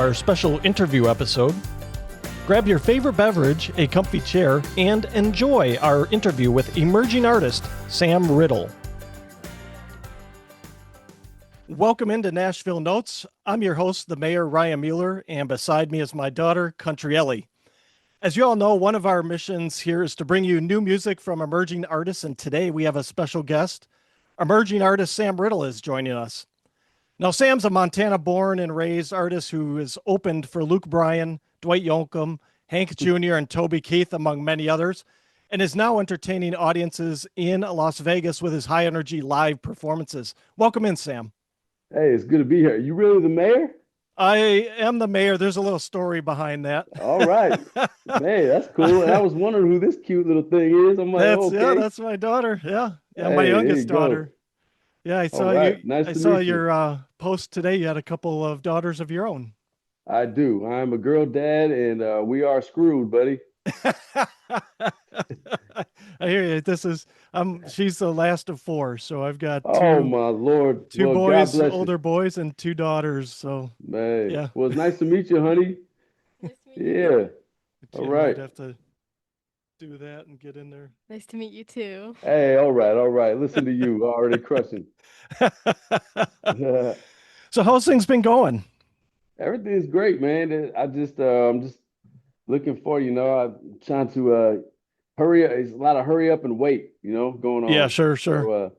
our special interview episode. Grab your favorite beverage, a comfy chair, and enjoy our interview with emerging artist Sam Riddle. Welcome into Nashville Notes. I'm your host, the Mayor, Ryan Mueller, and beside me is my daughter, Country Ellie. As you all know, one of our missions here is to bring you new music from emerging artists, and today we have a special guest. Emerging artist Sam Riddle is joining us. Now, Sam's a Montana-born and raised artist who has opened for Luke Bryan, Dwight Yoakam, Hank Jr., and Toby Keith, among many others, and is now entertaining audiences in Las Vegas with his high-energy live performances. Welcome in, Sam. Hey, it's good to be here. You really the mayor? I am the mayor. There's a little story behind that. All right. Man, that's cool. And I was wondering who this cute little thing is. I'm like, okay. Yeah, that's my daughter. Yeah, Hey, my there youngest you go. daughter. Yeah, I saw All right. you. Nice I to saw meet you. your post today. You had a couple of daughters of your own. I do. I'm a girl dad, and we are screwed, buddy. I hear you. She's the last of four, so I've got Oh, my Lord. two Well, God boys, bless older boys, and two daughters. So you. Man. yeah. Well, it's nice to meet you, honey. Nice to meet you. Yeah. All You right. might have to do that and get in there. Nice to meet you too. Hey, all right. All right. Listen to you. Already crushing. So how's things been going? Everything's great, man. I'm just looking for, I'm trying to hurry up. It's a lot of hurry up and wait, going on. Yeah, sure. So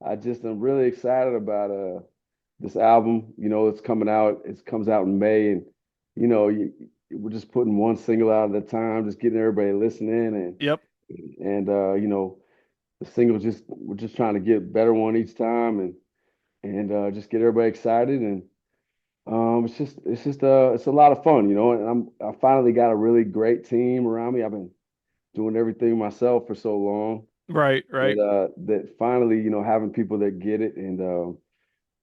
I'm really excited about this album. It's coming out. It comes out in May, and we're just putting one single out at a time, just getting everybody listening, Yep. and the singles we're just trying to get better one each time, and just get everybody excited, and it's a lot of fun, and I finally got a really great team around me. I've been doing everything myself for so long. Right. That finally, having people that get it and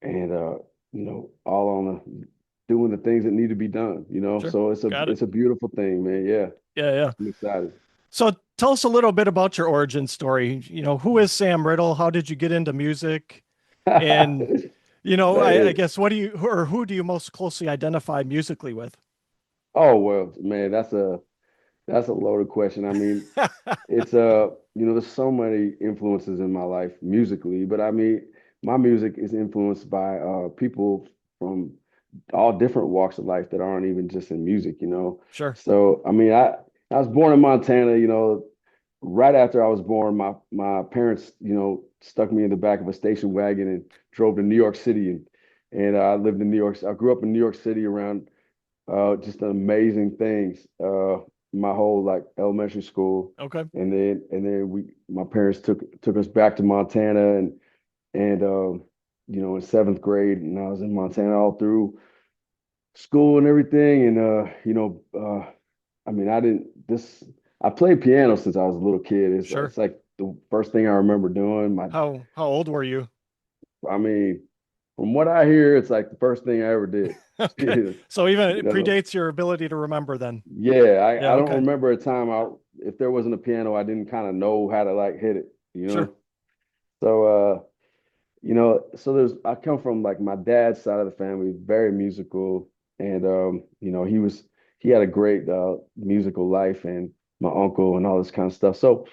all on doing the things that need to be done, Sure. So Got it. it's a beautiful thing, man. Yeah, Yeah. I'm excited. So tell us a little bit about your origin story. Who is Sam Riddle? How did you get into music? And I guess who do you most closely identify musically with? Oh, well, man, that's a loaded question. I mean, it's there's so many influences in my life musically, but I mean, my music is influenced by people from all different walks of life that aren't even just in music, Sure. So, I mean, I was born in Montana, right after I was born, my parents, stuck me in the back of a station wagon and drove to New York City, and I lived in New York. I grew up in New York City around just amazing things. My whole elementary school. Okay. And then my parents took us back to Montana, and in seventh grade, and I was in Montana all through school and everything. And I mean, I played piano since I was a little kid. Sure. It's like the first thing I remember doing. How old were you? I mean, from what I hear, it's like the first thing I ever did. Okay. So even it You know? predates your ability to remember then. Yeah, I don't okay. remember a time if there wasn't a piano, I didn't kind of know how to hit it, Sure. So so I come from my dad's side of the family, very musical, and he had a great musical life, and my uncle and all this kind of stuff. So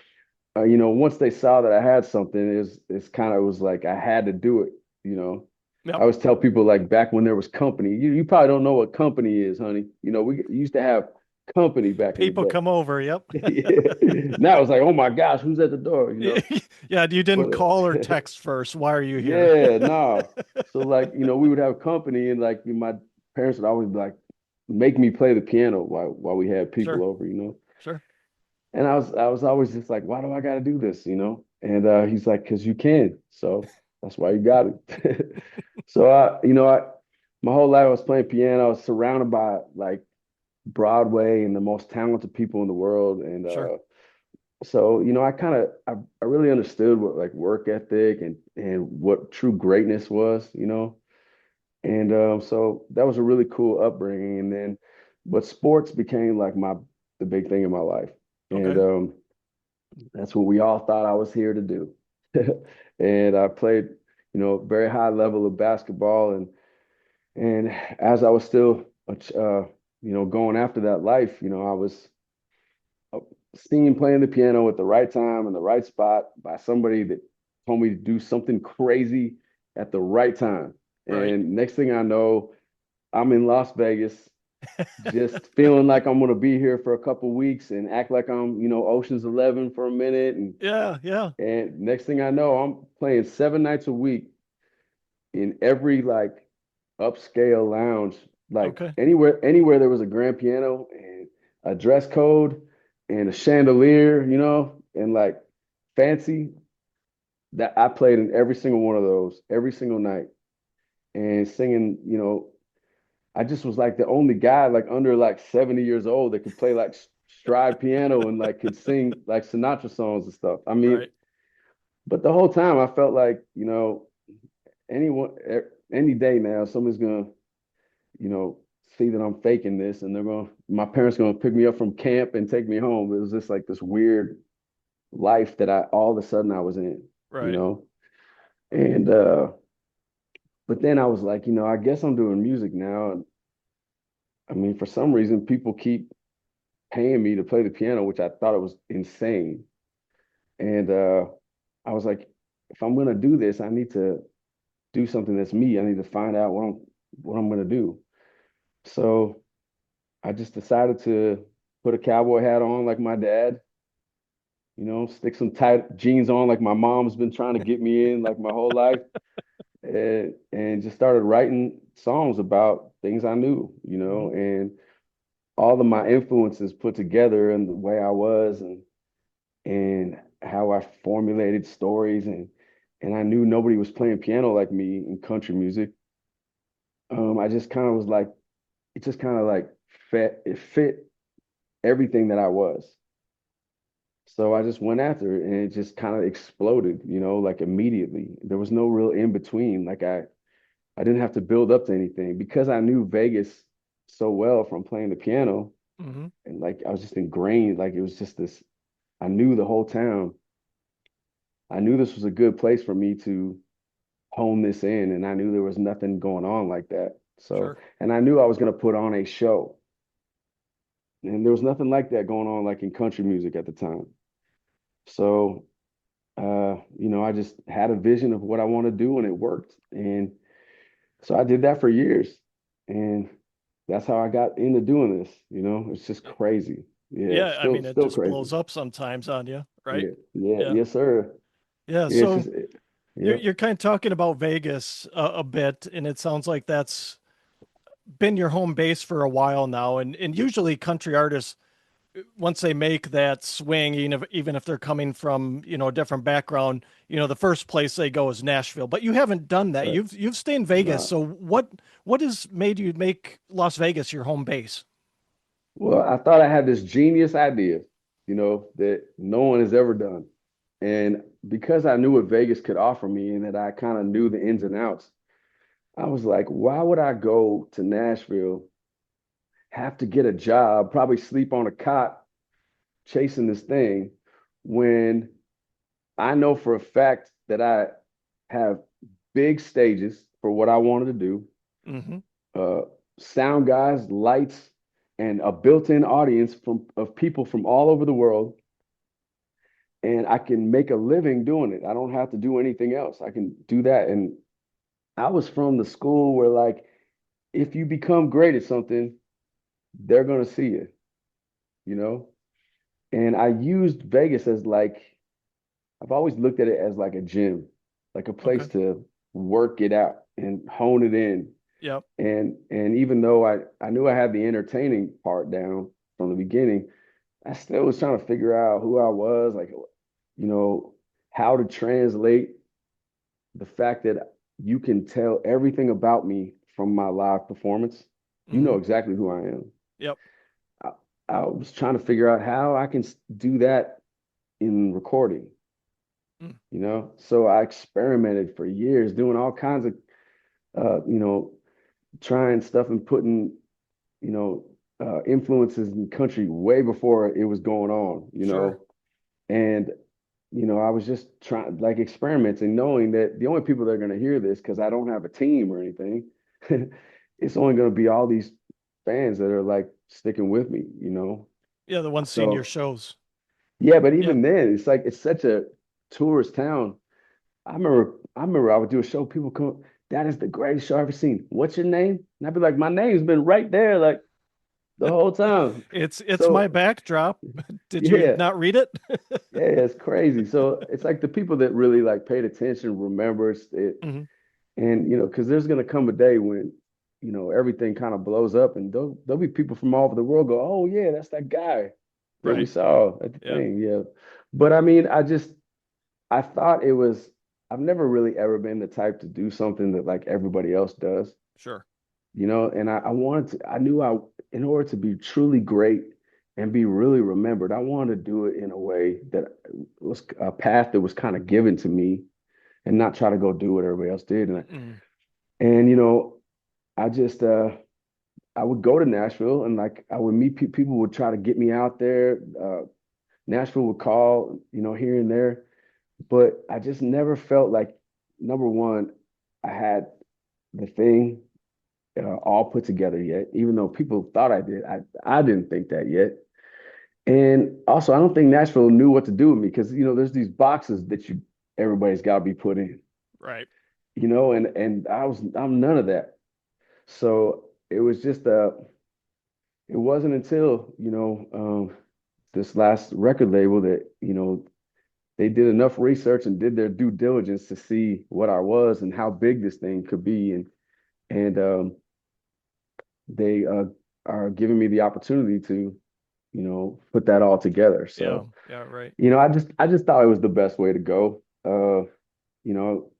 once they saw that I had something, it was like I had to do it, Yep. I always tell people back when there was company, you probably don't know what company is, honey. We used to have company back People in the day. come over. Yep. Yeah. Now it's like, oh my gosh, who's at the door? Yeah. You didn't But, call or text first. Why are you here? Yeah, no. So we would have company, and my parents would always make me play the piano while we had people Sure. over, Sure. And I was always just like, why do I got to do this, And he's like, because you can. So that's why you got it. So my whole life I was playing piano. I was surrounded by Broadway and the most talented people in the world, and Sure. so I really understood what work ethic and what true greatness was, and so that was a really cool upbringing. And then, but sports became the big thing in my life, and Okay. that's what we all thought I was here to do. And I played, very high level of basketball, and as I was still going after that life, I was uh, seen playing the piano at the right time in the right spot by somebody that told me to do something crazy at the right time. Right. And next thing I know, I'm in Las Vegas, just feeling like I'm gonna be here for a couple weeks and act like I'm, Ocean's 11 for a minute. And Yeah, yeah. and next thing I know, I'm playing 7 nights a week in every like upscale lounge, like Okay. anywhere there was a grand piano and a dress code and a chandelier, and like fancy, that I played in every single one of those every single night and singing, I just was like the only guy like under like 70 years old that could play like stride piano and like could sing like Sinatra songs and stuff. I mean, Right. but the whole time I felt like, anyone any day now someone's gonna, you know, see that I'm faking this and my parents gonna pick me up from camp and take me home. It was just like this weird life that I all of a sudden I was in, you Right. know. And but then I was like, I guess I'm doing music now. And I mean, for some reason people keep paying me to play the piano, which I thought it was insane. And I was like, if I'm gonna do this, I need to do something that's me. I need to find out what I'm gonna do. So I just decided to put a cowboy hat on like my dad, stick some tight jeans on like my mom's been trying to get me in like my whole life, and just started writing songs about things I knew, Mhm. and all of my influences put together and the way I was and how I formulated stories and I knew nobody was playing piano like me in country music. I just kind of was like, it just kind of like fit everything that I was. So I just went after it and it just kind of exploded, like immediately. There was no real in between. Like I didn't have to build up to anything because I knew Vegas so well from playing the piano Mhm. and like I was just ingrained. Like it was just this, I knew the whole town. I knew this was a good place for me to hone this in and I knew there was nothing going on like that. So, Sure. and I knew I was going to put on a show. And there was nothing like that going on like in country music at the time. So I just had a vision of what I want to do and it worked. And so I did that for years. And that's how I got into doing this. It's just Y- crazy. Yeah, Yeah, I still mean it still just crazy. blows up sometimes on you, right? Yeah, yeah, Yeah. yes, sir. Yeah, Yeah, it's so just you're yeah. you're kind of talking about Vegas a bit, and it sounds like that's been your home base for a while now. And usually country artists, once they make that swing, even if they're coming from, a different background, the first place they go is Nashville. But you haven't done that. Right. You've stayed in Vegas. Nah. So what has made you make Las Vegas your home base? Well, I thought I had this genius idea, that no one has ever done. And because I knew what Vegas could offer me and that I kind of knew the ins and outs, I was like, why would I go to Nashville, have to get a job, probably sleep on a cot chasing this thing when I know for a fact that I have big stages for what I wanted to do, Hmm. uh, sound guys, lights, and a built-in audience of people from all over the world, and I can make a living doing it. I don't have to do anything else. I can do that. And I was from the school where like if you become great at something, they're gonna see it, you know? And I used Vegas as like I've always looked at it as like a gym, like a place Okay. to work it out and hone it in. Yep. And even though I knew I had the entertaining part down from the beginning, I still was trying to figure out who I was, like, you know, how to translate the fact that you can tell everything about me from my live performance. You know Hmm. exactly who I am. Yep. I, I was trying to figure out how I can do that in recording, Mm. So I experimented for years doing all kinds of, trying stuff and putting, influences in country way before it was going on, Sure. and I was just trying, like, experimenting, knowing that the only people that are going to hear this, because I don't have a team or anything, it's only going to be all these fans that are like sticking with me, you know. Yeah, the ones seeing your So shows. yeah, but Yeah. even then, it's like it's such a tourist town. I remember I would do a show, people come, that is the greatest show I've ever seen. What's your name? And I'd be like, my name's been right there like the whole time. It's my So backdrop. Did you yeah, not read it? yeah, it's crazy. So it's like the people that really like paid attention, remembers it, Mhm. and because there's gonna come a day when everything kind of blows up, and there'll be people from all over the world go, oh yeah, that's that guy that we Right. saw at the Yeah. thing. Yeah, but I mean, I thought it was. I've never really ever been the type to do something that like everybody else does, Sure. and I wanted to. I knew in order to be truly great and be really remembered, I wanted to do it in a way that was a path that was kind of given to me, and not try to go do what everybody else did. Mm. And I just I would go to Nashville, and like I would meet people would try to get me out there. Nashville would call, here and there, but I just never felt like, number one, I had the thing all put together yet, even though people thought I did. I didn't think that yet. And also, I don't think Nashville knew what to do with me because there's these boxes that everybody's got to be put in, Right. and I'm none of that. So it was just it wasn't until this last record label that they did enough research and did their due diligence to see what I was and how big this thing could be, and they are giving me the opportunity to put that all together. Yeah. So Yeah. Right. I just thought it was the best way to go. You know,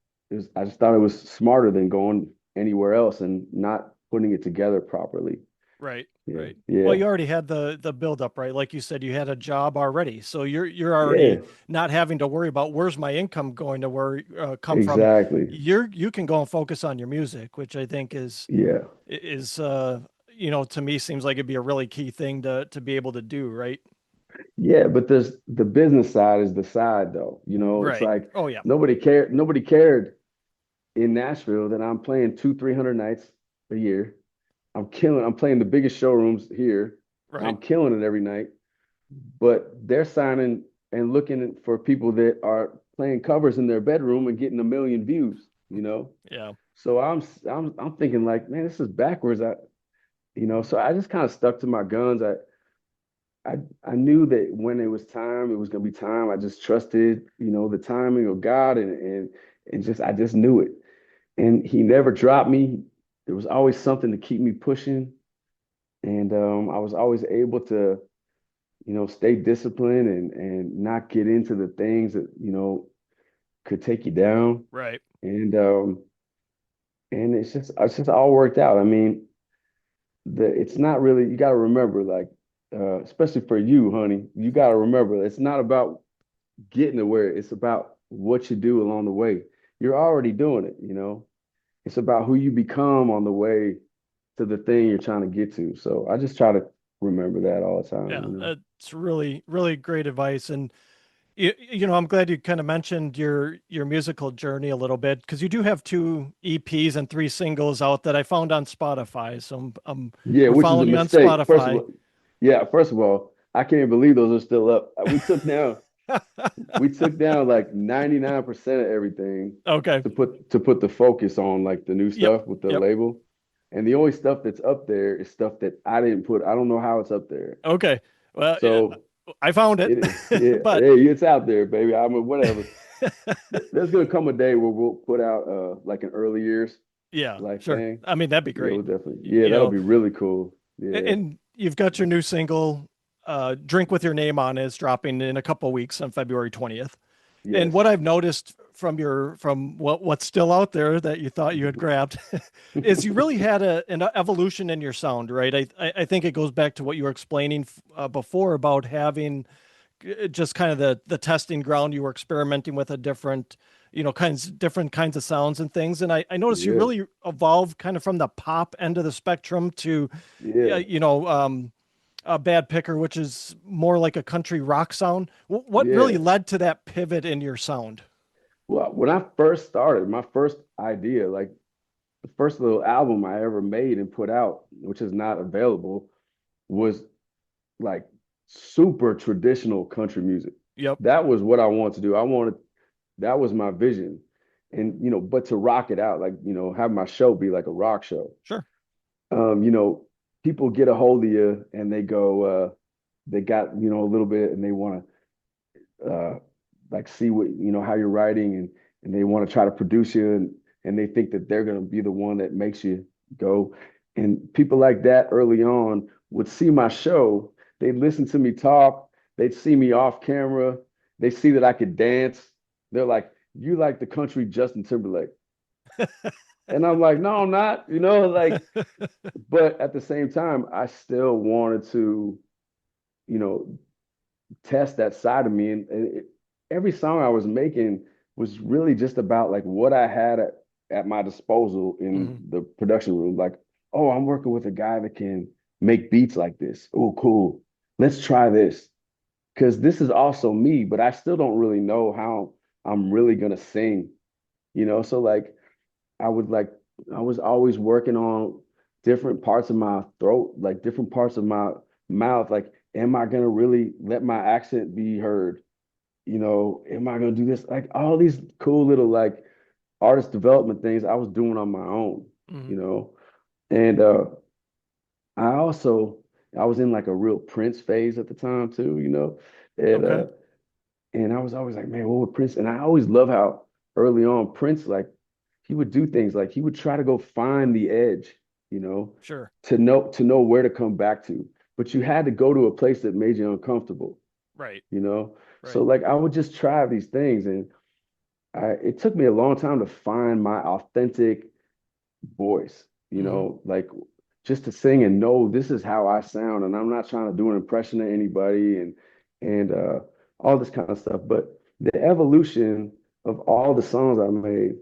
I just thought it was smarter than going anywhere else and not putting it together properly. Right. Yeah, Right. Well, yeah, you already had the build up, right? Like you said, you had a job already, so you're already yeah, not having to worry about where's my income going to come from. exactly. You can go and focus on your music, which I think Yeah. is to me seems like it'd be a really key thing to be able to do, right? Yeah, but there's the business side is the side though. It's Right. like Oh yeah. nobody cared in Nashville that I'm playing 300 nights a year. I'm playing the biggest showrooms here. Right. I'm killing it every night. But they're signing and looking for people that are playing covers in their bedroom and getting 1 million views. Yeah. So I'm thinking like, man, this is backwards. So I just kind of stuck to my guns. I I knew that when it was time, it was gonna be time. I just trusted, the timing of God, and just I just knew it. And He never dropped me. There was always something to keep me pushing, and I was always able to, stay disciplined and not get into the things that could take you down. Right. And it's just all worked out. I mean, it's not really, you got to remember, like, especially for you, honey, you got to remember it's not about getting to where, it's about what you do along the way. You're already doing it. It's about who you become on the way to the thing you're trying to get to. So I just try to remember that all the time, Yeah. It's really, really great advice. And I'm glad you kind of mentioned your musical journey a little bit because you do have two EPs and three singles out that I found on Spotify. So Yeah, we're which is a following you on mistake. Spotify. First of all, I can't even believe those are still up. We took down like 99% of everything Okay. to put the focus on like the new Yep. stuff with the Yep. label. And the only stuff that's up there is stuff that I didn't put. I don't know how it's up there. Okay. Well, yeah, So I found it, yeah, but hey, it's out there, baby. I mean, whatever. There's gonna come a day where we'll put out like an early years yeah, like sure. thing. I mean, that'd be Yeah, great. we'll definitely. Y- Yeah, You that'll know, be really cool. Yeah. and you've got your new single, "Drink with Your Name on," is dropping in a couple weeks on February 20th. And Yes. what I've noticed from what's still out there that you thought you had grabbed is you really had an evolution in your sound, right? I think it goes back to what you were explaining before about having just kind of the testing ground. You were experimenting with a different kinds of sounds and things. And I noticed you Yeah. really evolved kind of from the pop end of the spectrum to, Yeah. a Bad Picker, which is more like a country rock sound. What really Yeah. led to that pivot in your sound? Well, when I first started, my first idea, like the first little album I ever made and put out, which is not available, was like super traditional country music. Yep. That was what I wanted to do. That was my vision. And, but to rock it out, like, have my show be like a rock show. Sure. um, you know, People get a hold of you and they go, they got, a little bit and they want to like see what, how you're writing and they want to try to produce you and they think that they're going to be the one that makes you go. And people like that early on would see my show, they'd listen to me talk, they'd see me off camera, they see that I could dance. They're like, you like the country Justin Timberlake. And I'm like, no, I'm not, like, but at the same time, I still wanted to, you know, test that side of me. And every song I was making was really just about like what I had at my disposal in Mhm. the production room. Like, oh, I'm working with a guy that can make beats like this. Oh, cool. Let's try this. Because this is also me, but I still don't really know how I'm really gonna sing, So like I would like I was always working on different parts of my throat, like different parts of my mouth. Like, am I gonna really let my accent be heard? Am I gonna do this? Like all these cool little like artist development things I was doing on my own, you Mhm. know. And I also I was in like a real Prince phase at the time too, and Okay. and I was always like, man, what would Prince? And I always love how early on Prince, like, he would do things like he would try to go find the edge, you know, Sure. to know where to come back to. But you had to go to a place that made you uncomfortable, Right. you know. So Right. like I would just try these things, and it took me a long time to find my authentic voice, Mhm. like just to sing and know this is how I sound, and I'm not trying to do an impression of anybody and all this kind of stuff. But the evolution of all the songs I made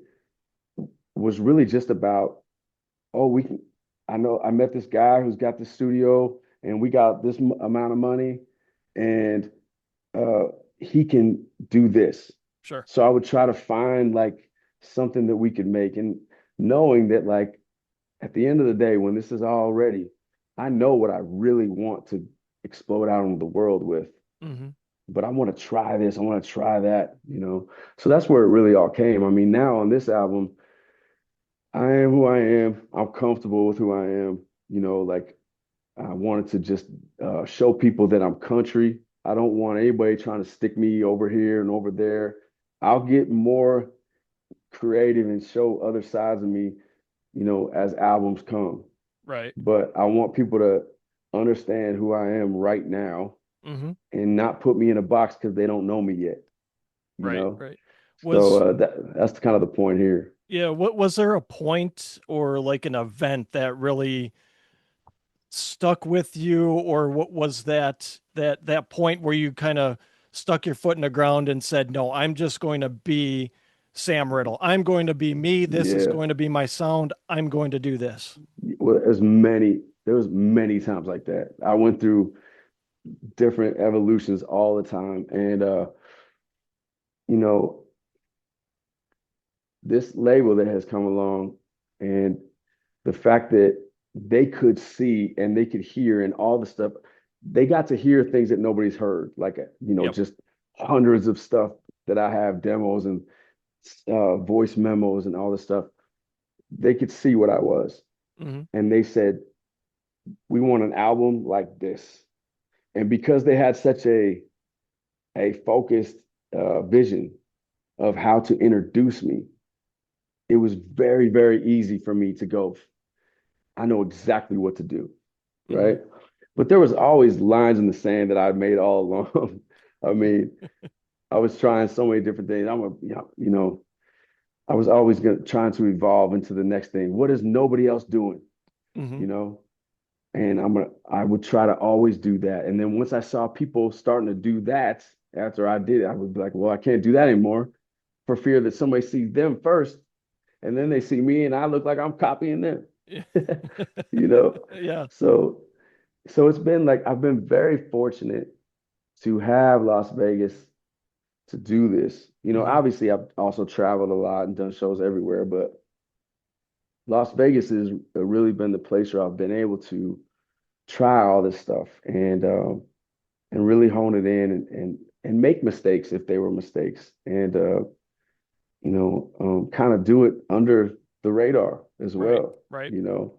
was really just about, oh, we can. I know I met this guy who's got this studio, and we got this amount of money, and uh, he can do this. Sure. So I would try to find like something that we could make, and knowing that like at the end of the day, when this is all ready, I know what I really want to explode out into the world with. Mhm. But I want to try this, I want to try that. So that's where it really all came. I mean, now on this album, I am who I am. I'm comfortable with who I am. Like I wanted to just show people that I'm country. I don't want anybody trying to stick me over here and over there. I'll get more creative and show other sides of me, as albums come. Right. But I want people to understand who I am right now Mhm. and not put me in a box because they don't know me yet, you Right. know? Right. So Was that's kind of the point here. Yeah, what was there a point or like an event that really stuck with you, or what was that point where you kind of stuck your foot in the ground and said, "No, I'm just going to be Sam Riddle. I'm going to be me. This is Yeah. going to be my sound. I'm going to do this." Well, there was many times like that. I went through different evolutions all the time. And you know, this label that has come along and the fact that they could see and they could hear and all the stuff, they got to hear things that nobody's heard, like Yep. just hundreds of stuff that I have demos and voice memos and all this stuff. They could see what I was. Hmm. And they said, we want an album like this. And because they had such a focused vision of how to introduce me, it was very, very easy for me to go, I know exactly what to do, Hmm. right? But there was always lines in the sand that I made all along. I mean, I was trying so many different things. I was always trying to evolve into the next thing. What is nobody else doing? Hmm. You know, and I would try to always do that. And then once I saw people starting to do that after I did it, I would be like, well, I can't do that anymore for fear that somebody sees them first, and then they see me and I look like I'm copying them. you know. Yeah. So it's been like I've been very fortunate to have Las Vegas to do this. Hmm. Obviously I've also traveled a lot and done shows everywhere, but Las Vegas has really been the place where I've been able to try all this stuff and really hone it in and make mistakes if they were mistakes and kind of do it under the radar as Right, well, right. you know.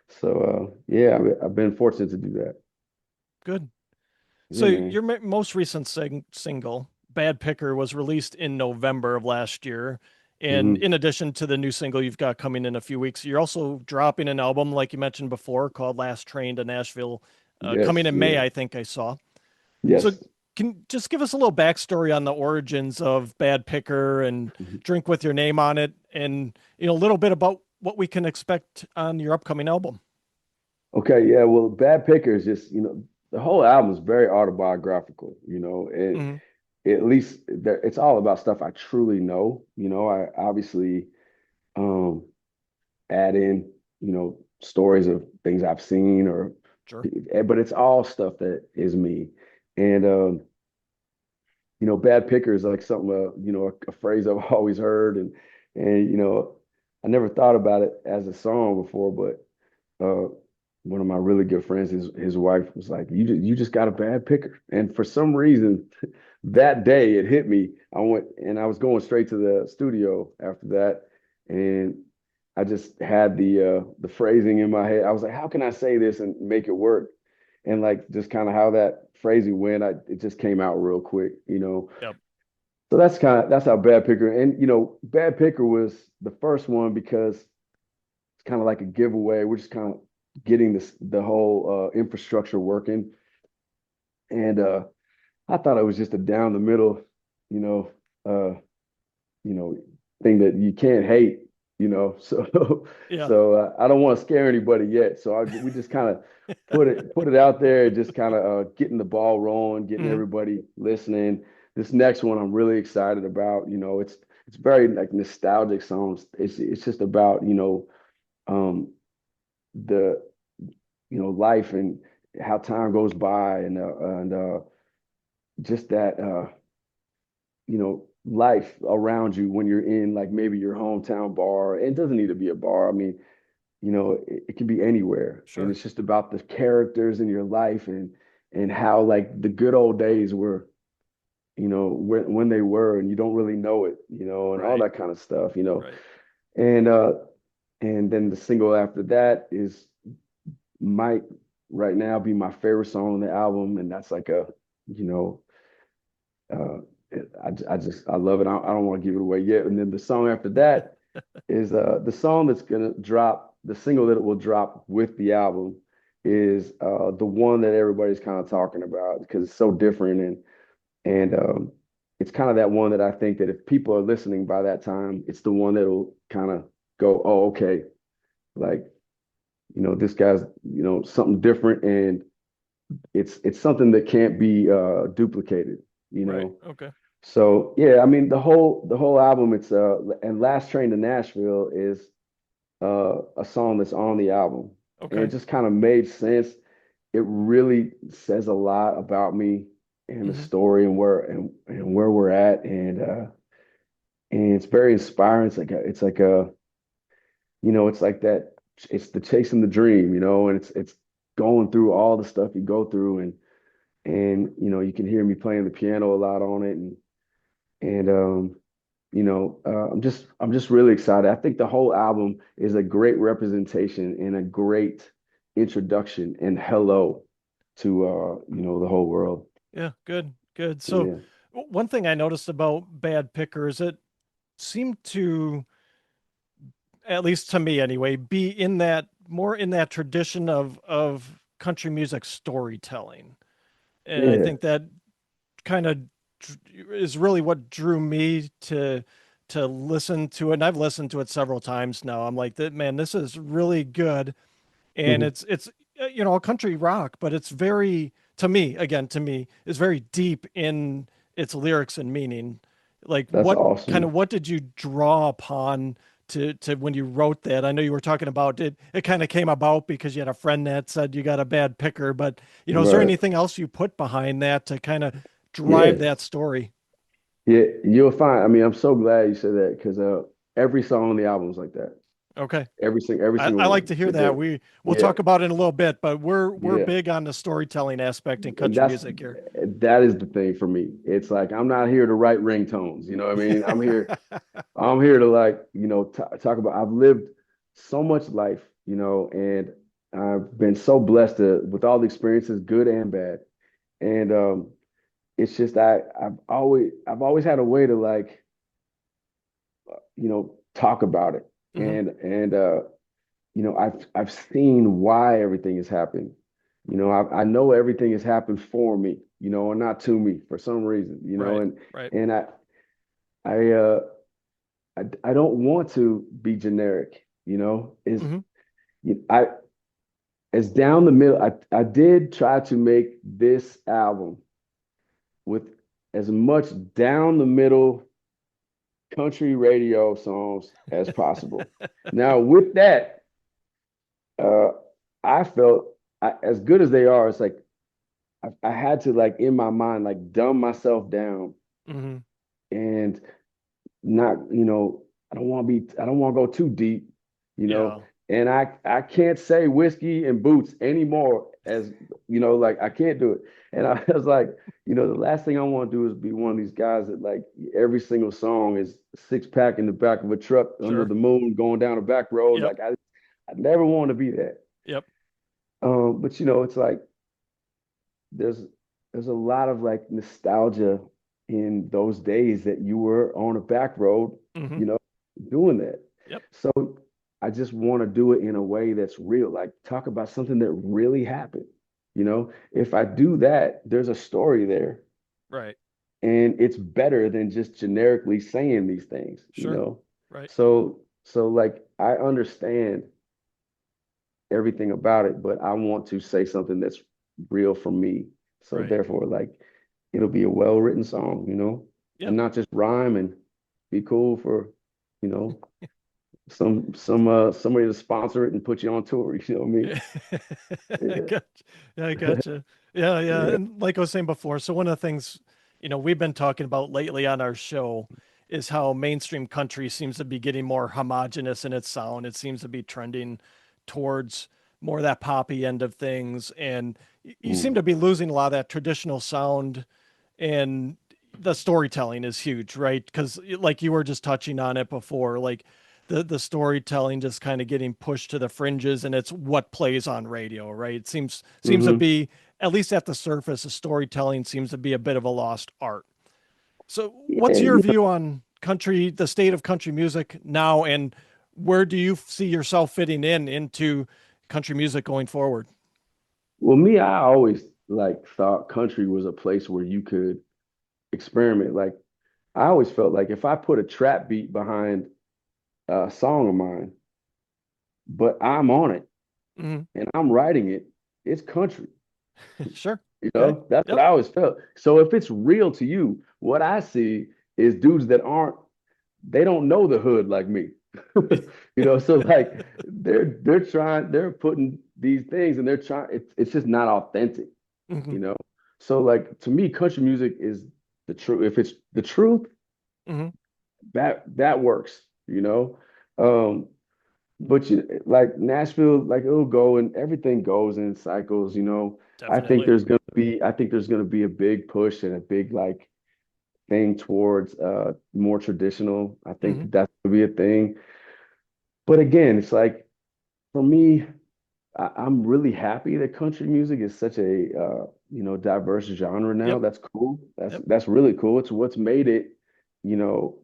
So yeah, I've been fortunate to do that. Good. So Yeah, man. your most recent single, Bad Picker, was released in November of last year. And Hmm. in addition to the new single you've got coming in a few weeks, you're also dropping an album, like you mentioned before, called Last Train to Nashville, coming Yes, in May, yeah. I think I saw. So Yes. can you just give us a little backstory on the origins of Bad Picker and Mhm. Drink with Your Name on it, and a little bit about what we can expect on your upcoming album. Okay, yeah. Well, Bad Picker is just, the whole album is very autobiographical, Hmm. at least it's all about stuff I truly know. I obviously um add in, stories of things I've seen Sure. but it's all stuff that is me. And bad picker is like something a phrase I've always heard and I never thought about it as a song before, but one of my really good friends, his wife was like, you just got a bad picker. And for some reason, that day it hit me. I was going straight to the studio after that, and I just had the phrasing in my head. I was like, how can I say this and make it work? And like just kind of how that phrasing went, it just came out real quick. Yep. So that's how Bad Picker, and Bad Picker was the first one because it's kind of like a giveaway. We're just kind of getting the whole infrastructure working, and I thought it was just a down the middle, you know, uh, you know, thing that you can't hate. So Yeah. I don't want to scare anybody yet. So we just kind of put it out there, just kind of getting the ball rolling, getting Hmm. everybody listening. This next one I'm really excited about. It's very like nostalgic songs. It's just about um, the life and how time goes by and just that life around you when you're in like maybe your hometown bar. It doesn't need to be a bar. I mean, it can be anywhere, and Sure. it's just about the characters in your life and how like the good old days were, when they were, and you don't really know it, and all Right. that kind of stuff. Right. And then the single after that is might right now be my favorite song on the album, and that's like you know, uh, I love it. I don't want to give it away yet. And then the song after that is the song that's gonna drop, the single that it will drop with the album is the one that everybody's kind of talking about because it's so different and it's kind of that one that I think that if people are listening by that time, it's the one that'll kind of go, oh, okay, like this guy's something different and it's something that can't be duplicated, you Right. know. Okay. So yeah, I mean the whole album, it's and Last Train to Nashville is a song that's on the album. And it Okay. just kind of made sense. It really says a lot about me and the Hmm. story and where we're at and it's very inspiring. It's like that, it's the chasing the dream, and it's going through all the stuff you go through and you can hear me playing the piano a lot on it and I'm just really excited. I think the whole album is a great representation and a great introduction and hello to the whole world. Yeah. Good. Good. So Yeah. one thing I noticed about Bad Picker is it seemed to, at least to me anyway, be in that more in that tradition of country music storytelling. And I Yeah. think that kind of is really what drew me to listen to it. And I've listened to it several times now. I'm like, that man, this is really good. And Mhm. it's a country rock, but it's very, to me is very deep in its lyrics and meaning. Like That's what awesome. what did you draw upon to when you wrote that? I know you were talking about it kind of came about because you had a friend that said you got a bad picker, but is there Right. anything else you put behind that to kind of drive Yeah. that story? Yeah. You'll find, I mean, I'm so glad you said that because every song on the album is like that. Okay. every I single like one. to hear that. We'll Yeah, talk about it in a little bit, but we're yeah. big on the storytelling aspect in And country music here. that is the thing for me. It's like I'm not here to write ringtones. You know what I mean? I'm here to like, talk about. I've lived so much life, and I've been so blessed with all the experiences, good and bad. And it's just I've always had a way to like, talk about it. Hmm. And I've seen why everything has happened. I know everything has happened for me, and not to me for some reason, Right. and Right. and I I don't want to be generic, is Hmm. I as down the middle. I did try to make this album with as much down the middle country radio songs as possible. Now, with that, uh, I felt as good as they are, it's like I had to like in my mind like dumb myself down Hmm. and not, I don't want to go too deep, you know. Yeah. And I can't say whiskey and boots anymore as, like I can't do it. And I was like, the last thing I want to do is be one of these guys that like every single song is six pack in the back of a truck under Sure. the moon going down a back road. Yep. Like I never want to be that. Yep. But it's like there's there's a lot of like nostalgia in those days that you were on a back road, Hmm. you know, doing that. Yep. So I just want to do it in a way that's real, like talk about something that really happened. If I do that, there's a story there, Right. and it's better than just generically saying these things. Sure. Right. So like I understand everything about it, but I want to say something that's real for me. So Right. therefore, like it'll be a well-written song, and Yep. not just rhyme and be cool for, you know, somebody to sponsor it and put you on tour. You know what I mean? I Yeah, gotcha. Yeah, I gotcha. Yeah, yeah. yeah. And like I was saying before, so one of the things, we've been talking about lately on our show is how mainstream country seems to be getting more homogenous in its sound. It seems to be trending towards more of that poppy end of things. And you seem Mm. to be losing a lot of that traditional sound, and the storytelling is huge, right? Because like you were just touching on it before, like the storytelling just kind of getting pushed to the fringes, and it's what plays on radio, right? It seems to Hmm. be, at least at the surface, the storytelling seems to be a bit of a lost art. So Yeah, what's your view on country, the state of country music now, and where do you see yourself fitting into country music going forward? well, me, I always like thought country was a place where you could experiment. Like I always felt like if I put a trap beat behind a song of mine, but I'm on it Hmm. and I'm writing it, it's country. Sure. Okay. That's what Yep. I always felt. So if it's real to you, what I see is dudes that they don't know the hood like me. So like they're putting these things and they're trying, it's just not authentic, Hmm. you know. So like to me, country music is the truth. If it's the truth, Hmm. that works, Um, but like Nashville, like it'll go and everything goes in cycles. Definitely. I think there's gonna be a big push and a big like thing towards more traditional. I Hmm. think that's gonna be a thing. But again, it's like for me, I'm really happy that country music is such a diverse genre now. Yep. That's cool. That's Yep. that's really cool. It's what's made it, you know,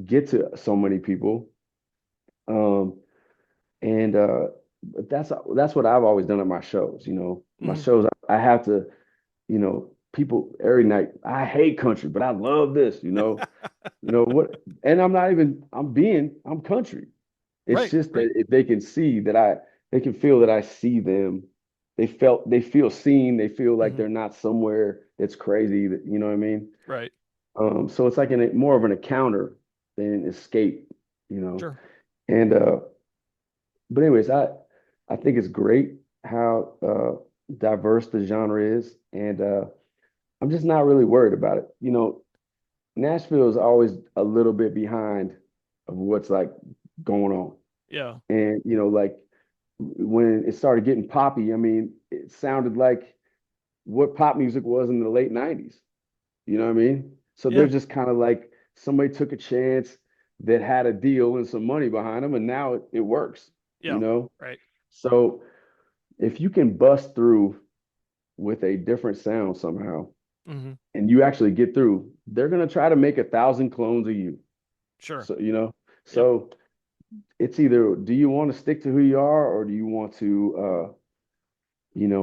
get to so many people. Um, And but that's what I've always done at my shows. My Hmm. shows I have to, people every night. I hate country, but I love this. What? And I'm not even. I'm country. It's Right. just Right. that if they can see that they can feel that I see them. They feel seen. They feel like Hmm. they're not somewhere that's crazy. That you know what I mean. Right. So it's like more of an encounter than escape. You know, Sure. and but anyways, I think it's great how diverse the genre is, and I'm just not really worried about it. Nashville is always a little bit behind of what's like going on. Yeah. And, like when it started getting poppy, I mean, it sounded like what pop music was in the late 90s. You know what I mean? So they're Yeah. just kind of like somebody took a chance that had a deal and some money behind them, and now it works, you Yeah. know? Right. So if you can bust through with a different sound somehow Mm-hmm. and you actually get through, they're going to try to make 1,000 clones of you. Sure. So, Yep. so it's either do you want to stick to who you are or do you want to,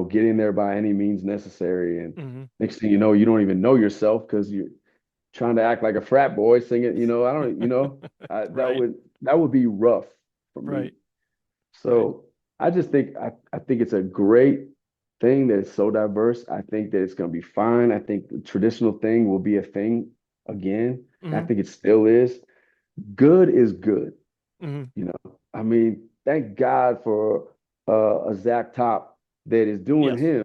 get in there by any means necessary? And Mm-hmm. next thing you know, you don't even know yourself because you're trying to act like a frat boy singing, I don't, Right. that would be rough for me. Right. Right. So I just think I think it's a great thing that it's so diverse. I think that it's going to be fine. I think the traditional thing will be a thing again. I Mm-hmm. think it still is. Good is good. Mm-hmm. I mean, thank God for a Zach Top that is doing Yes. him,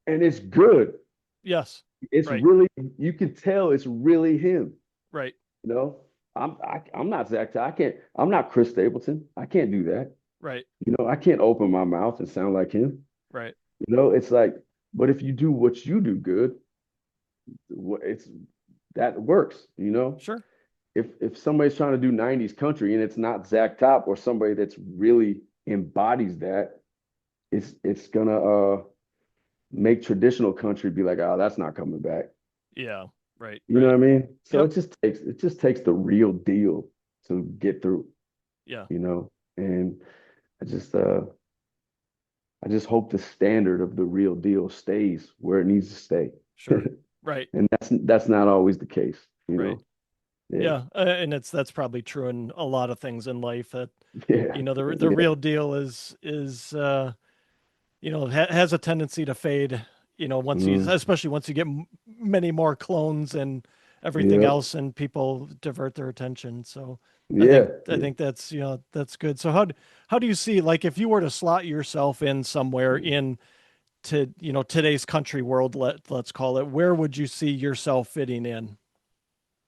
and it's good. Yes. It's Right. really, you can tell it's really him. Right. You know, I'm not Zach Top. I'm not Chris Stapleton. I can't do that. Right. I can't open my mouth and sound like him. Right. It's like, but if you do what you do good, it's that works. Sure. If somebody's trying to do 90s country and it's not Zach Top or somebody that's really embodies that, it's gonna make traditional country be like, oh, that's not coming back. Yeah. Right. You know what Right. I mean? So Yep. it just takes the real deal to get through, Yeah. and I just uh I just hope the standard of the real deal stays where it needs to stay. Sure. Right. And that's not always the case. Right. Yeah. Yeah. And that's probably true in a lot of things in life that, Yeah. the Yeah. real deal has a tendency to fade, Mm. especially once you get many more clones and everything Yeah. else and people divert their attention. So I Yeah. think, I think that's, that's good. So how do you see, like, if you were to slot yourself in somewhere in to, today's country world, let's call it, where would you see yourself fitting in?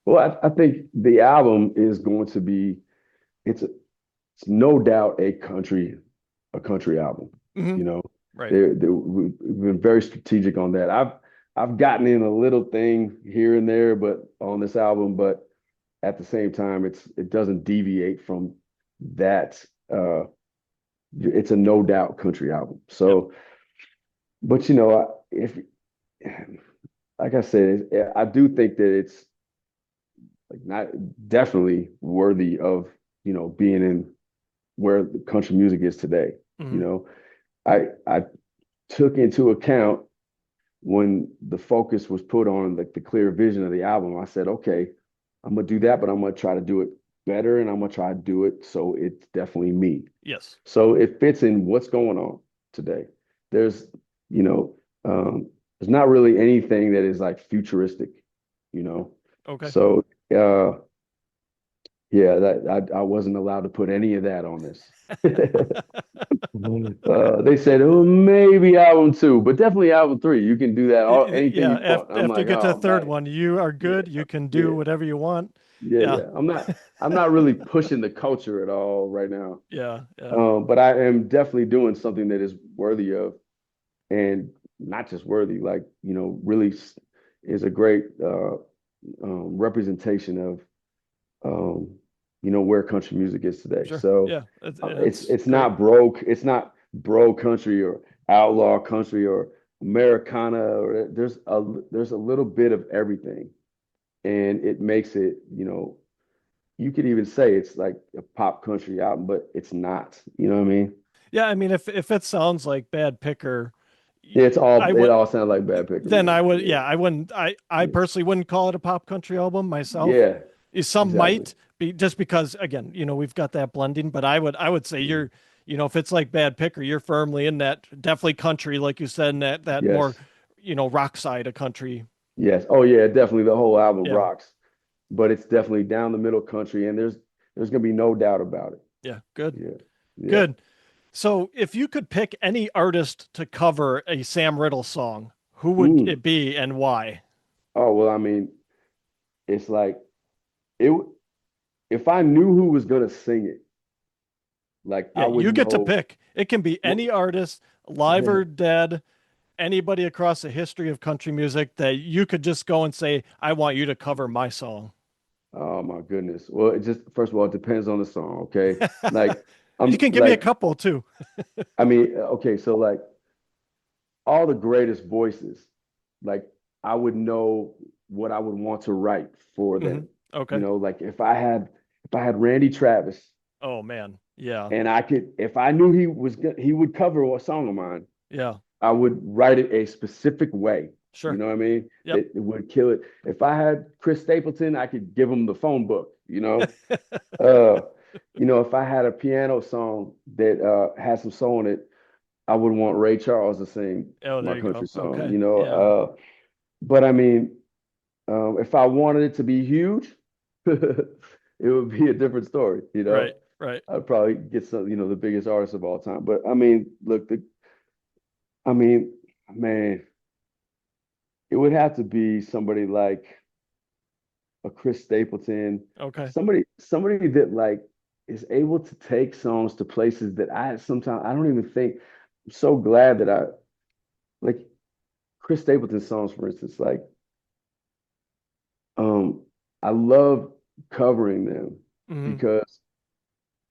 Well, I think the album is going to be it's no doubt a country album. Hmm. You know, Right. we've been very strategic on that. I've gotten in a little thing here and there, but on this album, but at the same time, it doesn't deviate from that. It's a no doubt country album. Yep. So, but if like I said, I do think that it's like not definitely worthy of being in where the country music is today. You Hmm. know, I took into account when the focus was put on like the clear vision of the album. I said, okay, I'm gonna do that, but I'm gonna try to do it better, and I'm gonna try to do it so it's definitely me. Yes. So it fits in what's going on today. There's, you know, there's not really anything that is like futuristic, you know. Okay. So yeah, that I wasn't allowed to put any of that on this. They said, oh, maybe album two, but definitely album three. You can do that anything Yeah. you want. I'm After you like, get to the oh third man, one, you are yeah, good. You can do yeah, whatever you want. yeah, Yeah. yeah. I'm not really pushing the culture at all right now. Yeah. Yeah. But I am definitely doing something that is worthy of, and not just worthy, like really is a great representation of where country music is today. Sure. So Yeah. it's It's it's great. not broke. It's not bro country or outlaw country or Americana. Or there's a little bit of everything, and it makes it. You could even say it's like a pop country album, but it's not. You know what I mean? Yeah. I mean, if it sounds like Bad Picker, Yeah, I it would, all sounds like Bad Picker to then me. I would, Yeah, yeah, I wouldn't, I yeah, personally wouldn't call it a pop country album myself. yeah, Some exactly. might be just because, again, we've got that blending, but I would say Mm. you're, if it's like Bad Picker, you're firmly in that definitely country, like you said, in that more, Yes, rock side of country. yes. Oh yeah, definitely. The whole album Yeah. rocks, but it's definitely down the middle country, and there's gonna be no doubt about it. Yeah. Good. Yeah, yeah. Good. So if you could pick any artist to cover a Sam Riddle song, who would Mm. it be and why? Oh well, I mean, it's like it. If I knew who was gonna sing it, Like I Yeah, would you get to know pick. It can be what. any artist, live or dead, anybody across the history of country music that you could just go and say, I want you to cover my song. Oh my goodness. Well, it just first of all, it depends on the song, okay? Like You I'm can give me a like couple too. I mean, okay, so like all the greatest voices, like I would know what I would want to write for Hmm. them. You Okay. know, like if I had Randy Travis Oh man. Yeah. and I could if I knew he would cover a song of mine, Yeah. I would write it a specific way. You Sure. know what I mean? Yep. That it would kill it. If I had Chris Stapleton, I could give him the phone book, you know? Uh, if I had a piano song that had some soul in it, I would want Ray Charles to sing Oh, my there you country go. song, Okay. Yeah. but I mean, if I wanted it to be huge, it would be a different story, Right. Right. I'd probably get some, the biggest artist of all time. But I mean, look, I mean, man, it would have to be somebody like a Chris Stapleton, Okay. somebody that like is able to take songs to places that I don't even think. I'm so glad that I like Chris Stapleton songs, for instance. Like, um, I love covering them Hmm. because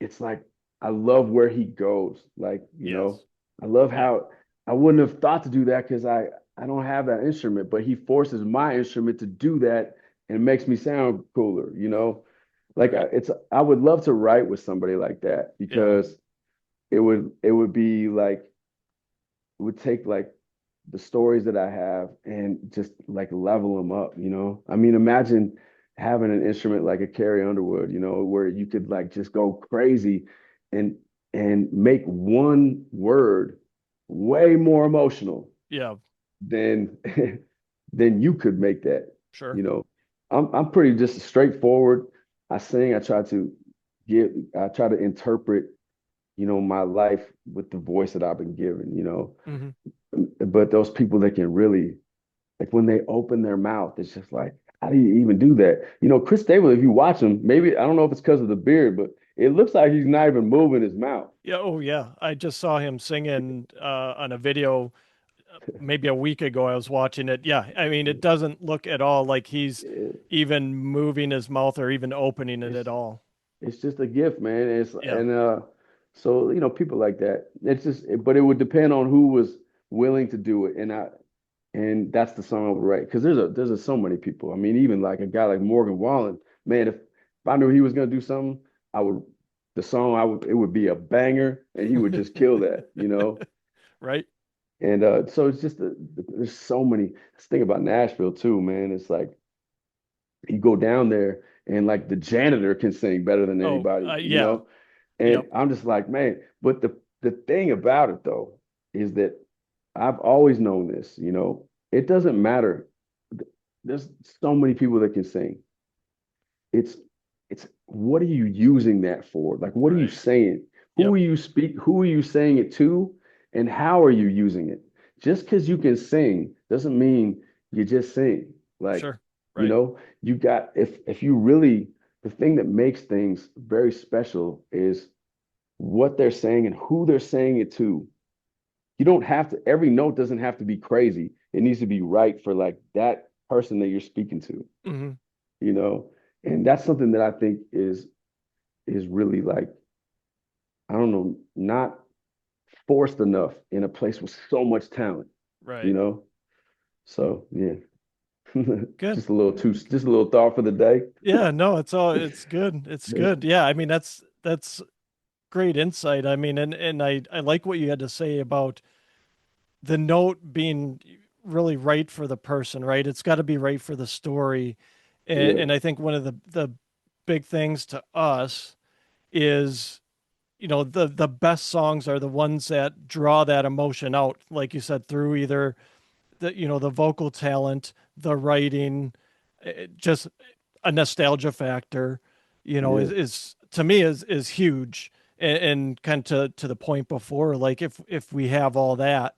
it's like I love where he goes. Like, Yes. I love Yeah. how I wouldn't have thought to do that because I don't have that instrument, but he forces my instrument to do that and it makes me sound cooler, Like Right. I would love to write with somebody like that Yeah. because it would be like it would take like the stories that I have and just like level them up. I mean, imagine having an instrument like a Carrie Underwood, where you could like just go crazy and make one word way more emotional Yeah. than than you could make that. Sure. You know, I'm pretty just straightforward. I sing, I try to interpret, my life with the voice that I've been given. Hmm. But those people that can really, like when they open their mouth, it's just like, how do you even do that? Chris Stable, if you watch him, maybe I don't know if it's because of the beard, but it looks like he's not even moving his mouth. Yeah. Oh, yeah. I just saw him singing on a video maybe a week ago. I was watching it. Yeah. I mean, it doesn't look at all like he's It- even moving his mouth or even opening it at It's all. it's just a gift, man. Yeah. So people like that. But it would depend on who was willing to do it, and that's the song I would write because there's so many people. I mean, even like a guy like Morgan Wallen, man. If I knew he was gonna do something, I would the song I would it would be a banger, and he would just kill that. Right. And so it's just there's so many. This thing about Nashville too, man. It's like you go down there and like the janitor can sing better than Oh, anybody, yeah. And Yep. I'm just like, man, but the thing about it though is that I've always known this, it doesn't matter. There's so many people that can sing. It's it's what are you using that for? Like what are you Right. saying? Yep. Who are you saying it to? And how are you using it? Just because you can sing doesn't mean you just sing. Like, Sure. Right. you got if you really the thing that makes things very special is what they're saying and who they're saying it to. You don't have to, every note doesn't have to be crazy. It needs to be right for like that person that you're speaking to, Hmm. you know? And that's something that I think is really like, I don't know, not forced enough in a place with so much talent, you Right. know? So yeah. Good. Just a little thought for the day. Yeah, no, it's good. It's good. Yeah, I mean that's great insight. I mean, and I like what you had to say about the note being really right for the person, right? It's got to be right for the story. Yeah, And I think one of the big things to us is, the best songs are the ones that draw that emotion out, like you said, through either the vocal talent, the writing, just a nostalgia factor, yeah, is to me is huge. And kind of to the point before, like if we have all that,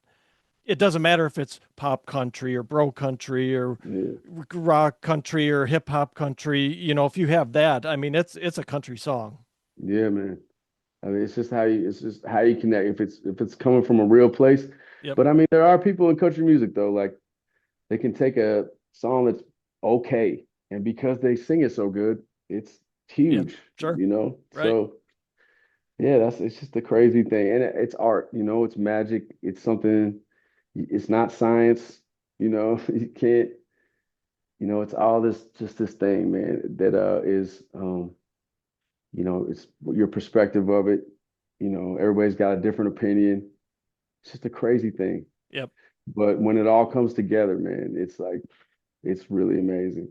it doesn't matter if it's pop country or bro country or yeah, rock country or hip hop country. If you have that, I mean, it's a country song. yeah, man. I mean, it's just how you connect. If it's coming from a real place. Yep. But I mean, there are people in country music though, like they can take a song that's okay, and because they sing it so good, it's Yeah. huge, Sure. you know? Right. So yeah, it's just a crazy thing. And it's art, you know, it's magic. It's something, it's not science, you know, you can't, you know, it's all this, just this thing, man, that is, you know, it's your perspective of it. You know, everybody's got a different opinion. It's just a crazy thing. Yep. But when it all comes together, man, it's like, it's really amazing.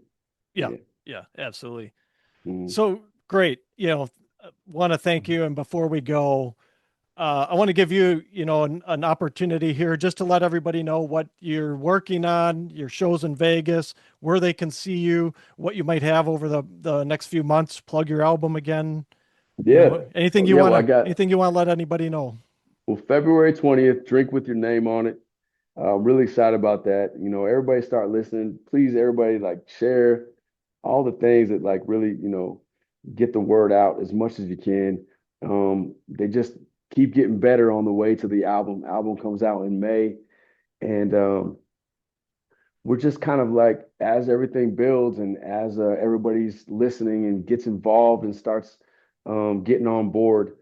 Yeah. Yeah. Yeah. Absolutely. Mhm. So great. Want to thank you. And before we go, I want to give you, an opportunity here just to let everybody know what you're working on, your shows in Vegas, where they can see you, what you might have over the next few months. Plug your album again. Yeah. Yeah. Well, I got, Anything you want to let anybody know. well, February 20th, Drink with Your Name on it. Really excited about that. You know, everybody start listening. Please, everybody, like share all the things that like really, you know, get the word out as much as you can. They just keep getting better on the way to the album. Album comes out in May, and we're just kind of like as everything builds and as everybody's listening and gets involved and starts getting on board,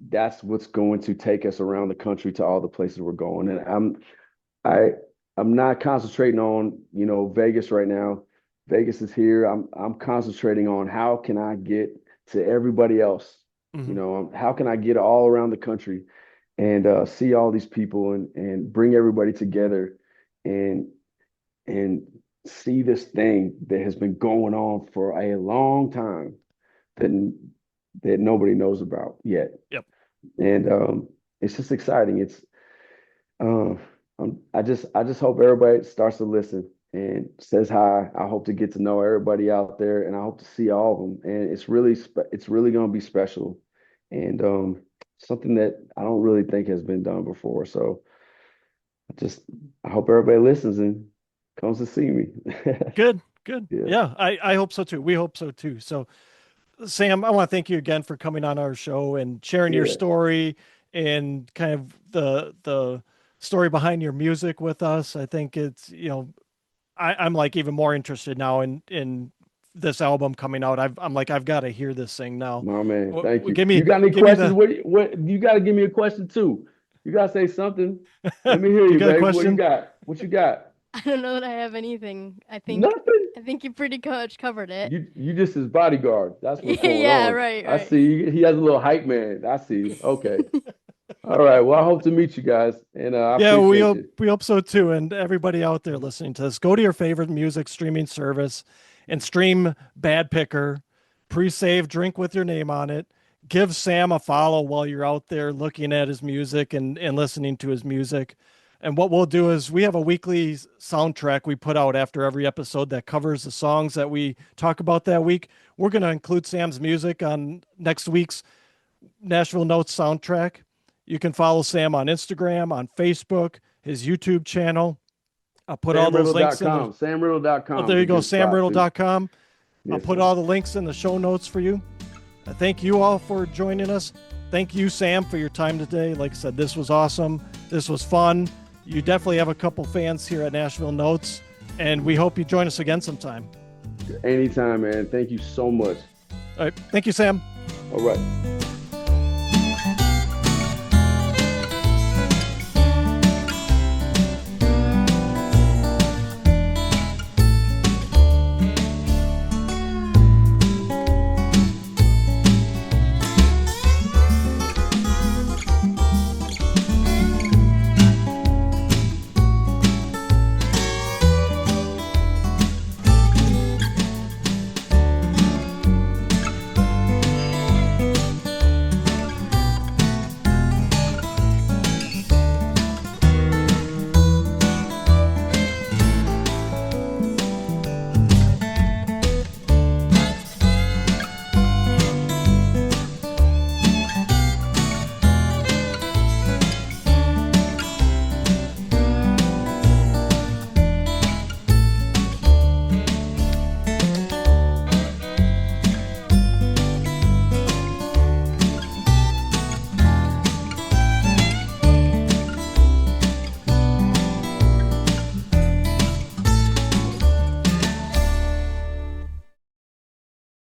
that's what's going to take us around the country to all the places we're going. And I I'm not concentrating on, you know, Vegas right now. Vegas is here. I'm concentrating on how can I get to everybody else. You Mhm. know, how can I get all around the country and see all these people and bring everybody together and and see this thing that has been going on for a long time that that nobody knows about yet. Yep. And it's just exciting. It's uh, I just hope everybody starts to listen and says hi. I hope to get to know everybody out there, and I hope to see all of them. And it's really going to be special, and something that I don't really think has been done before. So I just I hope everybody listens and comes to see me. Good. Good. Yeah, Yeah. I hope so too. We hope so too. So Sam, I want to thank you again for coming on our show and sharing your yeah, story and kind of the story behind your music with us. I think it's, I'm like even more interested now in this album coming out. I'm like I've got to hear this thing now. my man. Thank you. Give You me got any give me questions? the What you got to give me a question too? You got to say something. Let me hear you you, got a baby. What you question? got? What you got? I don't know that I have anything. Nothing. I think you pretty much covered it. You just his bodyguard. That's what's going Yeah, on. right, I right. see. He has a little hype man. I see. Okay. All right. Well, I hope to meet you guys, and I Yeah, appreciate you. we hope so too. And everybody out there listening to this, go to your favorite music streaming service and stream Bad Picker, pre-save Drink with Your Name on it. Give Sam a follow while you're out there looking at his music and listening to his music. And what we'll do is we have a weekly soundtrack we put out after every episode that covers the songs that we talk about that week. We're going to include Sam's music on next week's Nashville Notes soundtrack. You can follow Sam on Instagram, on Facebook, his YouTube channel. I'll put all those links in the. SamRiddle.com. Oh, SamRiddle.com there is you a go, good spot too. samriddle.com. I'll Yes, put sir. all the links in the show notes for you. Thank you all for joining us. Thank you, Sam, for your time today. Like I said, this was awesome. This was fun. You definitely have a couple fans here at Nashville Notes, and we hope you join us again sometime. Anytime, man. Thank you so much. All right. Thank you, Sam. All right.